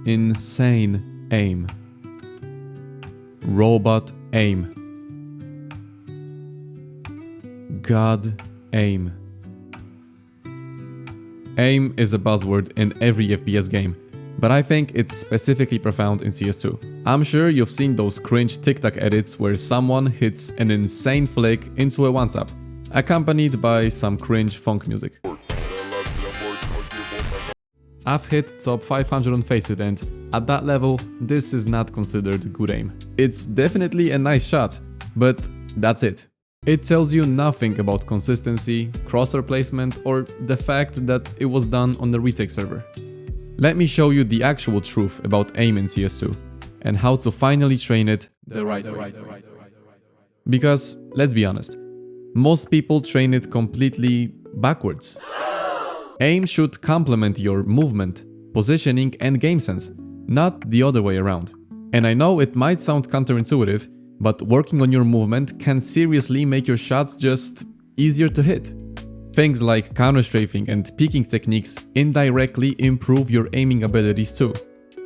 insane aim. Robot aim. God aim. Aim is a buzzword in every FPS game, but I think it's specifically profound in CS2. I'm sure you've seen those cringe TikTok edits where someone hits an insane flick into a one-tap, accompanied by some cringe funk music. I've hit top 500 on Faceit, and at that level, this is not considered good aim. It's definitely a nice shot, but that's it. It tells you nothing about consistency, crosshair placement, or the fact that it was done on the retake server. Let me show you the actual truth about aim in CS2, and how to finally train it the right way. Because, let's be honest, most people train it completely backwards. Aim should complement your movement, positioning, and game sense, not the other way around. And I know it might sound counterintuitive, but working on your movement can seriously make your shots just easier to hit. Things like counter-strafing and peeking techniques indirectly improve your aiming abilities too.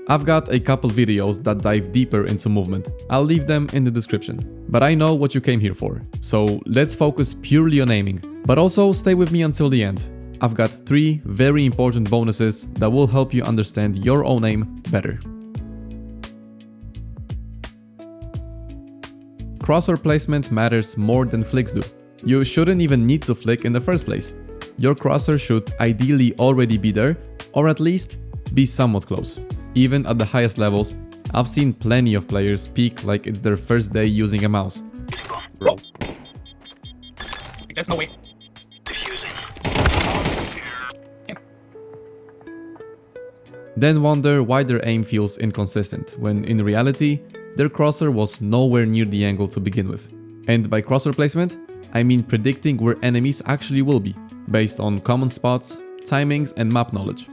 I've got a couple videos that dive deeper into movement. I'll leave them in the description. But I know what you came here for, so let's focus purely on aiming. But also stay with me until the end. I've got 3 very important bonuses that will help you understand your own aim better. Crosshair placement matters more than flicks do. You shouldn't even need to flick in the first place. Your crosshair should ideally already be there, or at least be somewhat close. Even at the highest levels, I've seen plenty of players peek like it's their first day using a mouse. Roll. There's no way. Then wonder why their aim feels inconsistent, when in reality, their crosshair was nowhere near the angle to begin with. And by crosshair placement, I mean predicting where enemies actually will be, based on common spots, timings, and map knowledge.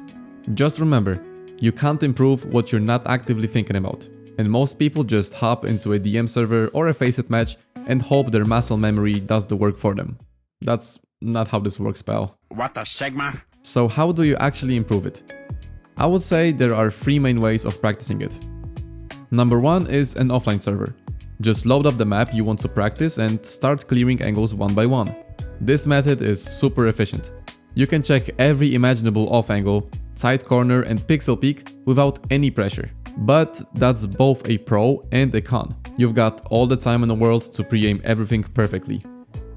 Just remember, you can't improve what you're not actively thinking about, and most people just hop into a DM server or a Faceit match and hope their muscle memory does the work for them. That's not how this works, pal. What the Sigma? So how do you actually improve it? I would say there are 3 main ways of practicing it. Number 1 is an offline server. Just load up the map you want to practice and start clearing angles one by one. This method is super efficient. You can check every imaginable off angle, tight corner and pixel peek without any pressure. But that's both a pro and a con. You've got all the time in the world to pre-aim everything perfectly,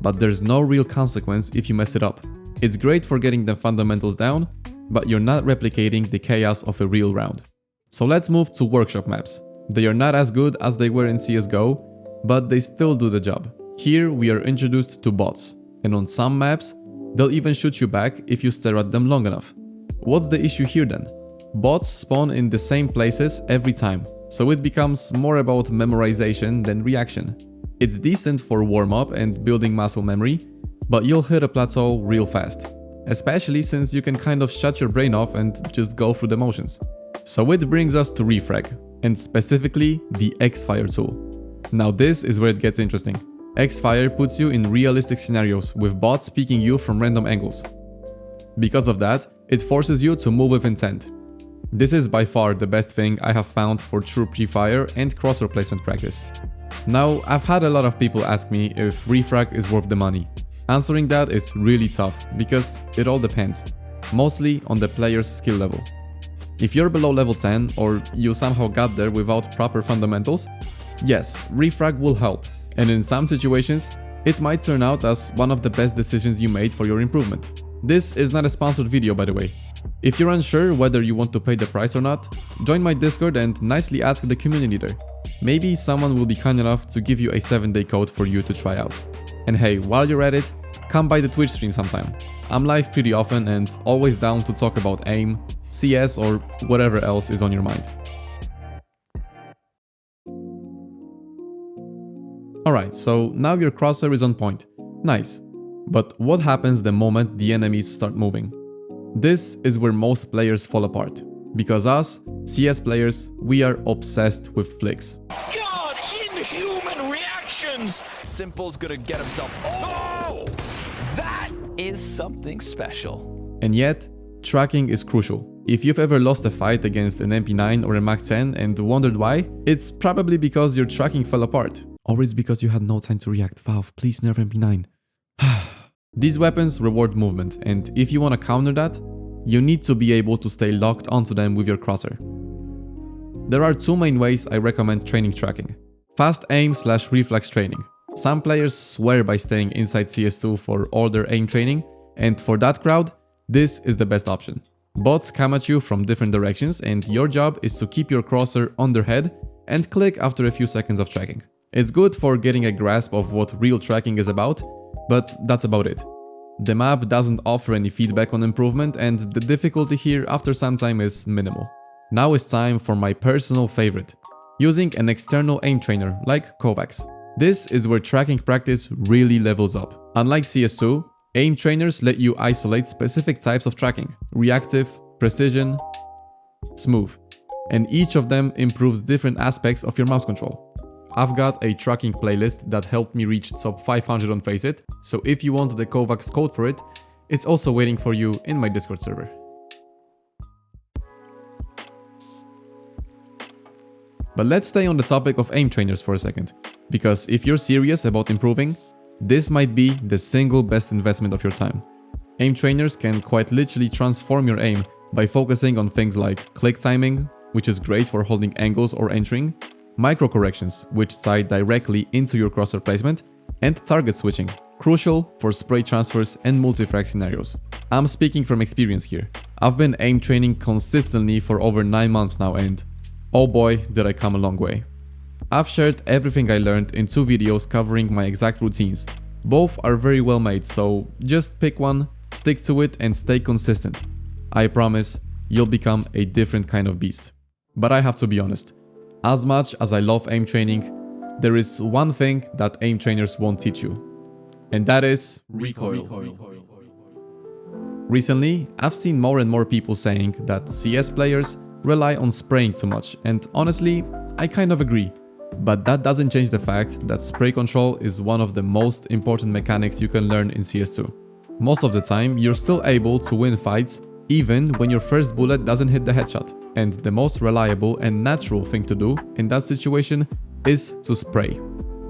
but there's no real consequence if you mess it up. It's great for getting the fundamentals down, but you're not replicating the chaos of a real round. So let's move to workshop maps. They are not as good as they were in CSGO, but they still do the job. Here we are introduced to bots, and on some maps, they'll even shoot you back if you stare at them long enough. What's the issue here then? Bots spawn in the same places every time, so it becomes more about memorization than reaction. It's decent for warm-up and building muscle memory, but you'll hit a plateau real fast. Especially since you can kind of shut your brain off and just go through the motions. So it brings us to Refrag, and specifically the X-Fire tool. Now this is where it gets interesting. X-Fire puts you in realistic scenarios with bots peeking you from random angles. Because of that, it forces you to move with intent. This is by far the best thing I have found for true pre-fire and crosshair placement practice. Now, I've had a lot of people ask me if Refrag is worth the money. Answering that is really tough, because it all depends, mostly on the player's skill level. If you're below level 10, or you somehow got there without proper fundamentals, yes, Refrag will help, and in some situations, it might turn out as one of the best decisions you made for your improvement. This is not a sponsored video, by the way. If you're unsure whether you want to pay the price or not, join my Discord and nicely ask the community there. Maybe someone will be kind enough to give you a 7-day code for you to try out. And hey, while you're at it, come by the Twitch stream sometime. I'm live pretty often and always down to talk about aim, CS or whatever else is on your mind. Alright, so now your crosshair is on point. Nice. But what happens the moment the enemies start moving? This is where most players fall apart. Because us, CS players, we are obsessed with flicks. God, inhuman reactions! Simple's gonna get himself. Oh! That is something special. And yet, tracking is crucial. If you've ever lost a fight against an MP9 or a MAC-10 and wondered why, it's probably because your tracking fell apart. Or it's because you had no time to react. Valve, please nerf MP9. These weapons reward movement, and if you want to counter that, you need to be able to stay locked onto them with your crosshair. There are two main ways I recommend training tracking. Fast aim / reflex training. Some players swear by staying inside CS2 for all their aim training, and for that crowd, this is the best option. Bots come at you from different directions, and your job is to keep your crosshair on their head and click after a few seconds of tracking. It's good for getting a grasp of what real tracking is about, but that's about it. The map doesn't offer any feedback on improvement, and the difficulty here after some time is minimal. Now it's time for my personal favorite, using an external aim trainer like Kovacs. This is where tracking practice really levels up. Unlike CS2, aim trainers let you isolate specific types of tracking: reactive, precision, smooth, and each of them improves different aspects of your mouse control. I've got a tracking playlist that helped me reach top 500 on Faceit, so if you want the Kovacs code for it, it's also waiting for you in my Discord server. But let's stay on the topic of aim trainers for a second, because if you're serious about improving, this might be the single best investment of your time. Aim trainers can quite literally transform your aim by focusing on things like click timing, which is great for holding angles or entering, micro corrections, which tie directly into your crosshair placement, and target switching, crucial for spray transfers and multi-frag scenarios. I'm speaking from experience here. I've been aim training consistently for over 9 months now, and oh boy, did I come a long way. I've shared everything I learned in 2 videos covering my exact routines. Both are very well made, so just pick one, stick to it, and stay consistent. I promise you'll become a different kind of beast. But I have to be honest, as much as I love aim training, there is one thing that aim trainers won't teach you, and that is recoil. Recently, I've seen more and more people saying that CS players rely on spraying too much, and honestly, I kind of agree. But that doesn't change the fact that spray control is one of the most important mechanics you can learn in CS2. Most of the time, you're still able to win fights even when your first bullet doesn't hit the headshot, and the most reliable and natural thing to do in that situation is to spray.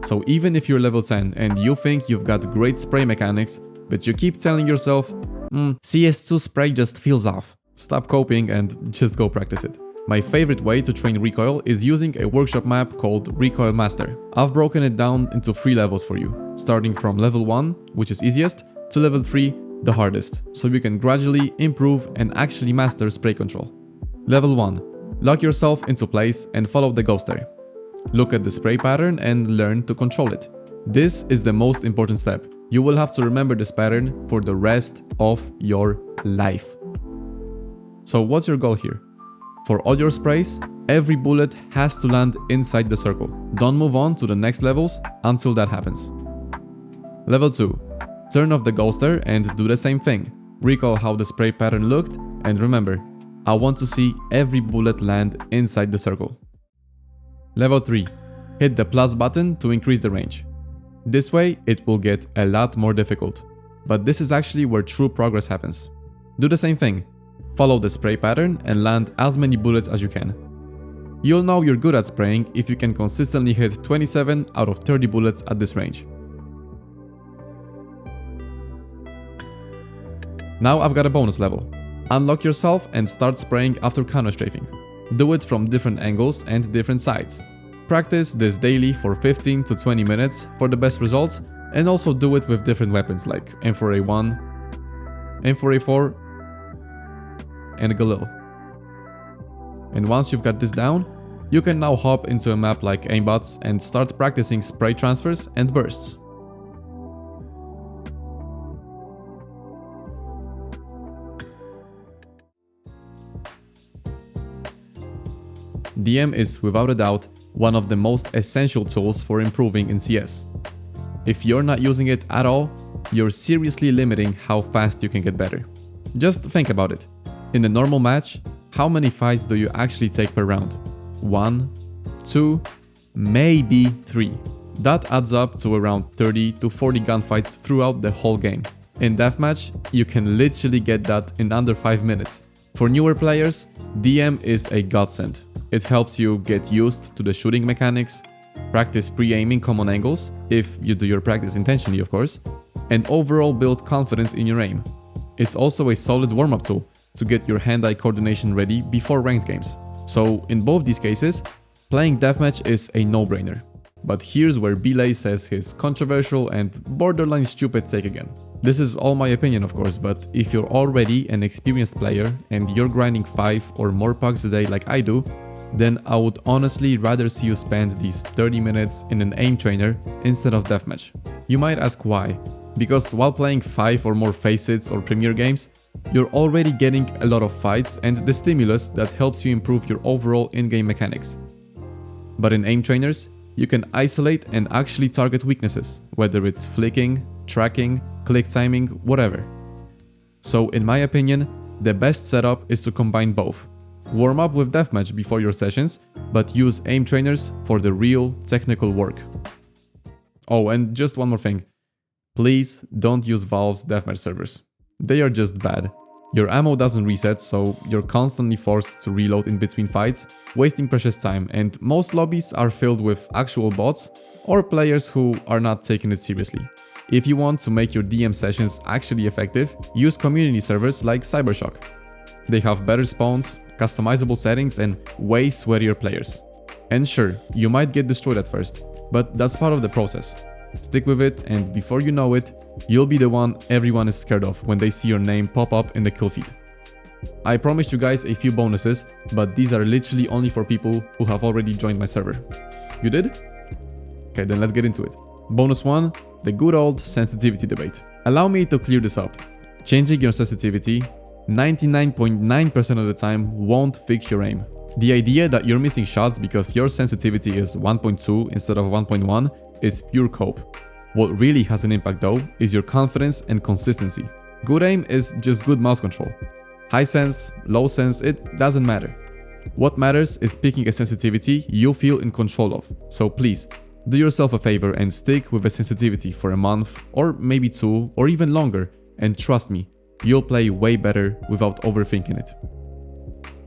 So even if you're level 10 and you think you've got great spray mechanics, but you keep telling yourself, CS2 spray just feels off, stop coping and just go practice it. My favorite way to train recoil is using a workshop map called Recoil Master. I've broken it down into 3 levels for you, starting from level 1, which is easiest, to level 3, the hardest, so you can gradually improve and actually master spray control. Level 1. Lock yourself into place and follow the ghost ray. Look at the spray pattern and learn to control it. This is the most important step. You will have to remember this pattern for the rest of your life. So what's your goal here? For all your sprays, every bullet has to land inside the circle. Don't move on to the next levels until that happens. Level 2. Turn off the ghoster and do the same thing. Recall how the spray pattern looked, and remember, I want to see every bullet land inside the circle. Level 3. Hit the plus button to increase the range. This way, it will get a lot more difficult. But this is actually where true progress happens. Do the same thing. Follow the spray pattern and land as many bullets as you can. You'll know you're good at spraying if you can consistently hit 27 out of 30 bullets at this range. Now I've got a bonus level. Unlock yourself and start spraying after counter-strafing. Do it from different angles and different sides. Practice this daily for 15 to 20 minutes for the best results, and also do it with different weapons like M4A1, M4A4, and Galil. And once you've got this down, you can now hop into a map like Aimbots and start practicing spray transfers and bursts. DM is without a doubt one of the most essential tools for improving in CS. If you're not using it at all, you're seriously limiting how fast you can get better. Just think about it. In a normal match, how many fights do you actually take per round? 1, 2, maybe 3. That adds up to around 30 to 40 gunfights throughout the whole game. In Deathmatch, you can literally get that in under 5 minutes. For newer players, DM is a godsend. It helps you get used to the shooting mechanics, practice pre-aiming common angles, if you do your practice intentionally of course, and overall build confidence in your aim. It's also a solid warm-up tool to get your hand-eye coordination ready before ranked games. So in both these cases, playing Deathmatch is a no-brainer. But here's where Belay says his controversial and borderline stupid take again. This is all my opinion of course, but if you're already an experienced player and you're grinding 5 or more pucks a day like I do, then I would honestly rather see you spend these 30 minutes in an aim trainer instead of Deathmatch. You might ask why. Because while playing 5 or more Faceit or Premier games, you're already getting a lot of fights and the stimulus that helps you improve your overall in-game mechanics. But in aim trainers, you can isolate and actually target weaknesses, whether it's flicking, tracking, click timing, whatever. So in my opinion, the best setup is to combine both. Warm up with Deathmatch before your sessions, but use aim trainers for the real technical work. Oh, and just one more thing. Please don't use Valve's Deathmatch servers. They are just bad. Your ammo doesn't reset, so you're constantly forced to reload in between fights, wasting precious time, and most lobbies are filled with actual bots or players who are not taking it seriously. If you want to make your DM sessions actually effective, use community servers like Cybershock. They have better spawns, customizable settings, and way sweatier players. And sure, you might get destroyed at first, but that's part of the process. Stick with it, and before you know it, you'll be the one everyone is scared of when they see your name pop up in the kill feed. I promised you guys a few bonuses, but these are literally only for people who have already joined my server. You did? Okay, then let's get into it. Bonus 1, the good old sensitivity debate. Allow me to clear this up. Changing your sensitivity 99.9% of the time won't fix your aim. The idea that you're missing shots because your sensitivity is 1.2 instead of 1.1 is pure cope. What really has an impact though is your confidence and consistency. Good aim is just good mouse control. High sense, low sense, it doesn't matter. What matters is picking a sensitivity you feel in control of. So please, do yourself a favor and stick with a sensitivity for a month or maybe 2 or even longer, and trust me, you'll play way better without overthinking it.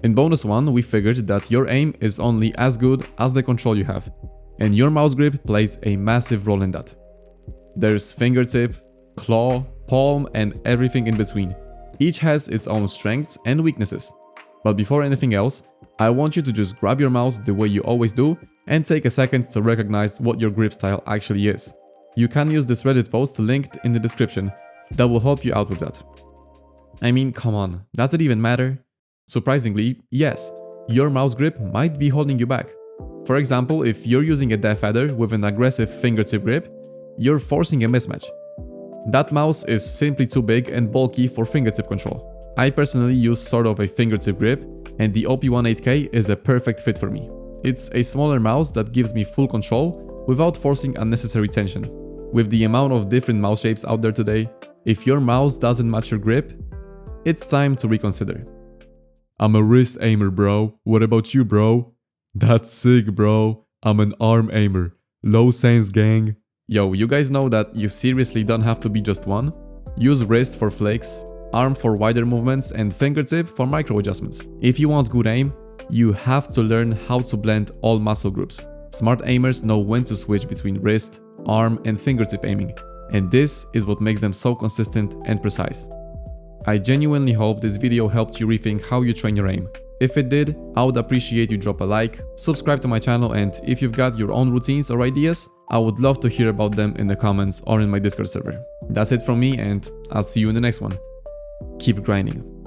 In bonus 1, we figured that your aim is only as good as the control you have, and your mouse grip plays a massive role in that. There's fingertip, claw, palm, and everything in between. Each has its own strengths and weaknesses. But before anything else, I want you to just grab your mouse the way you always do and take a second to recognize what your grip style actually is. You can use this Reddit post linked in the description that will help you out with that. I mean, come on, does it even matter? Surprisingly, yes, your mouse grip might be holding you back. For example, if you're using a Death Adder with an aggressive fingertip grip, you're forcing a mismatch. That mouse is simply too big and bulky for fingertip control. I personally use sort of a fingertip grip, and the OP18K is a perfect fit for me. It's a smaller mouse that gives me full control without forcing unnecessary tension. With the amount of different mouse shapes out there today, if your mouse doesn't match your grip, it's time to reconsider. I'm a wrist aimer, bro. What about you, bro? That's sick, bro. I'm an arm aimer. Low sense, gang. Yo, you guys know that you seriously don't have to be just one? Use wrist for flicks, arm for wider movements, and fingertip for micro adjustments. If you want good aim, you have to learn how to blend all muscle groups. Smart aimers know when to switch between wrist, arm, and fingertip aiming, and this is what makes them so consistent and precise. I genuinely hope this video helped you rethink how you train your aim. If it did, I would appreciate you drop a like, subscribe to my channel, and if you've got your own routines or ideas, I would love to hear about them in the comments or in my Discord server. That's it from me, and I'll see you in the next one. Keep grinding.